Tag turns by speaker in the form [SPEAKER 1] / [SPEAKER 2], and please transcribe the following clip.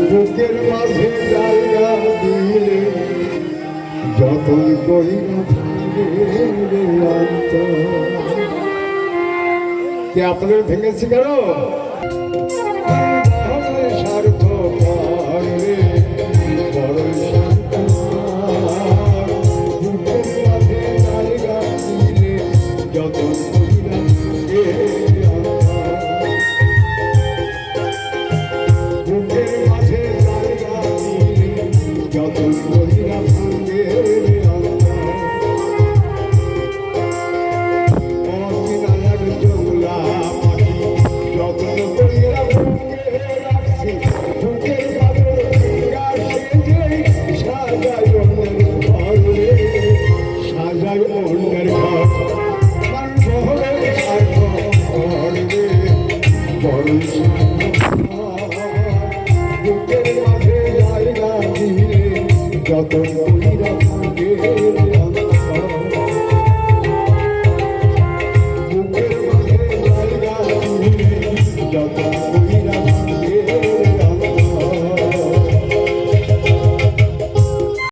[SPEAKER 1] বুকের মাঝে জায়গা দিলে যতই করি না কে আপনাদের ভেঙেছি কেন স্বার্থ বুকের মাঝে জায়গা দিলে যত যত কইরা বুকের মাঝে জায়গা যত